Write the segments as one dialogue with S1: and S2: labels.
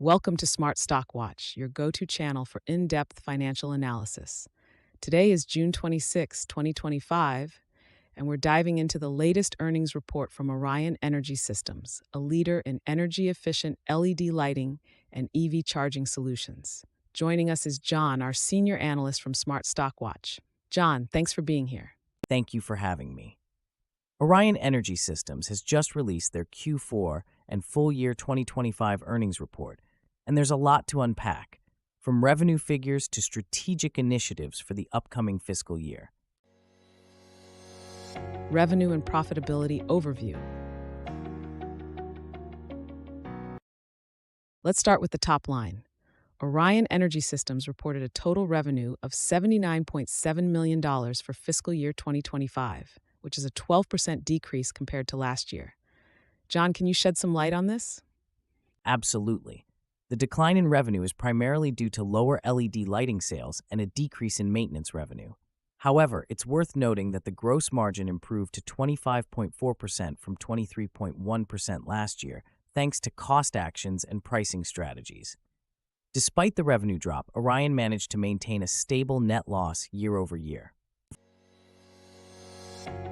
S1: Welcome to Smart Stock Watch, your go-to channel for in-depth financial analysis. Today is June 26, 2025, and we're diving into the latest earnings report from Orion Energy Systems, a leader in energy-efficient LED lighting and EV charging solutions. Joining us is John, our senior analyst from Smart Stock Watch. John, thanks for being here.
S2: Thank you for having me. Orion Energy Systems has just released their Q4 and full year 2025 earnings report, and there's a lot to unpack, from revenue figures to strategic initiatives for the upcoming fiscal year.
S1: Revenue and profitability overview. Let's start with the top line. Orion Energy Systems reported a total revenue of $79.7 million for fiscal year 2025, which is a 12% decrease compared to last year. John, can you shed some light on this?
S2: Absolutely. The decline in revenue is primarily due to lower LED lighting sales and a decrease in maintenance revenue. However, it's worth noting that the gross margin improved to 25.4% from 23.1% last year, thanks to cost actions and pricing strategies. Despite the revenue drop, Orion managed to maintain a stable net loss year over year.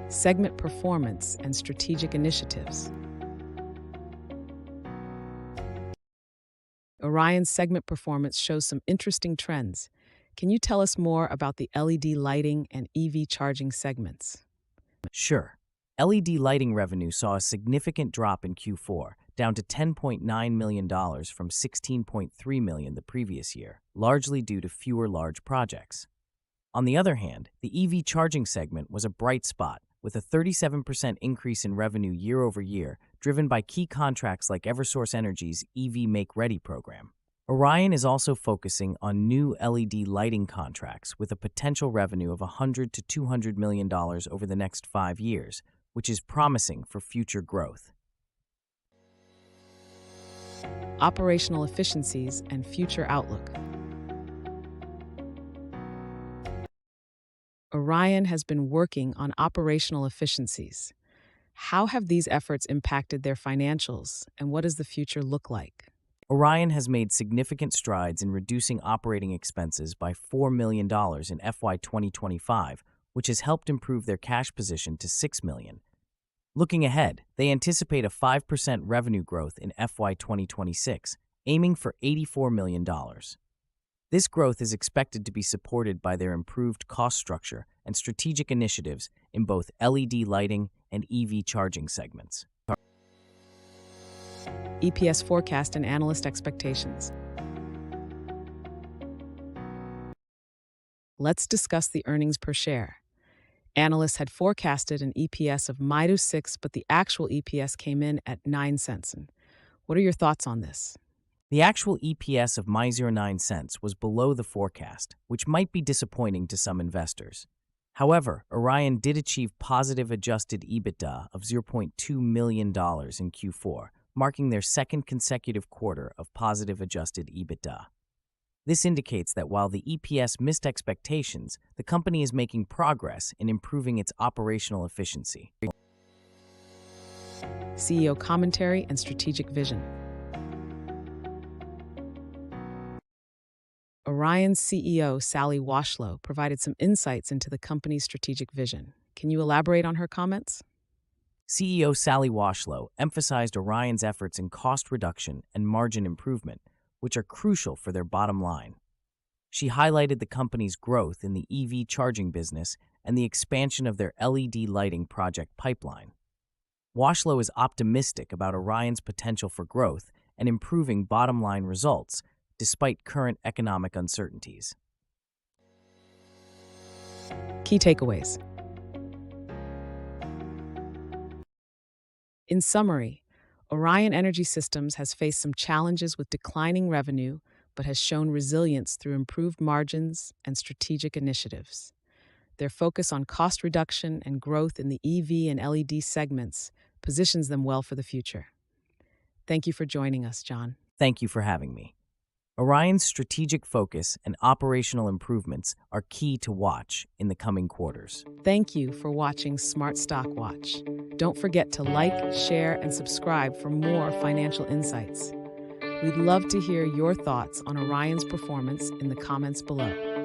S1: Segment performance and strategic initiatives. Orion's segment performance shows some interesting trends. Can you tell us more about the LED lighting and EV charging segments?
S2: Sure. LED lighting revenue saw a significant drop in Q4, down to $10.9 million from $16.3 million the previous year, largely due to fewer large projects. On the other hand, the EV charging segment was a bright spot, with a 37% increase in revenue year over year, driven by key contracts like Eversource Energy's EV Make Ready program. Orion is also focusing on new LED lighting contracts with a potential revenue of $100 to $200 million over the next 5 years, which is promising for future growth.
S1: Operational efficiencies and future outlook. Orion has been working on operational efficiencies. How have these efforts impacted their financials, and what does the future look like?
S2: Orion has made significant strides in reducing operating expenses by $4 million in FY2025, which has helped improve their cash position to $6 million. Looking ahead, they anticipate a 5% revenue growth in FY2026, aiming for $84 million. This growth is expected to be supported by their improved cost structure and strategic initiatives in both LED lighting and EV charging segments.
S1: EPS forecast and analyst expectations. Let's discuss the earnings per share. Analysts had forecasted an EPS of -6, but the actual EPS came in at 9 cents. What are your thoughts on this?
S2: The actual EPS of -9 was below the forecast, which might be disappointing to some investors. However, Orion did achieve positive adjusted EBITDA of $0.2 million in Q4, marking their second consecutive quarter of positive adjusted EBITDA. This indicates that while the EPS missed expectations, the company is making progress in improving its operational efficiency.
S1: CEO commentary and strategic vision. Orion CEO Sally Washlow provided some insights into the company's strategic vision. Can you elaborate on her comments?
S2: CEO Sally Washlow emphasized Orion's efforts in cost reduction and margin improvement, which are crucial for their bottom line. She highlighted the company's growth in the EV charging business and the expansion of their LED lighting project pipeline. Washlow is optimistic about Orion's potential for growth and improving bottom-line results, despite current economic uncertainties.
S1: Key takeaways. In summary, Orion Energy Systems has faced some challenges with declining revenue, but has shown resilience through improved margins and strategic initiatives. Their focus on cost reduction and growth in the EV and LED segments positions them well for the future. Thank you for joining us, John.
S2: Thank you for having me. Orion's strategic focus and operational improvements are key to watch in the coming quarters.
S1: Thank you for watching Smart Stock Watch. Don't forget to like, share, and subscribe for more financial insights. We'd love to hear your thoughts on Orion's performance in the comments below.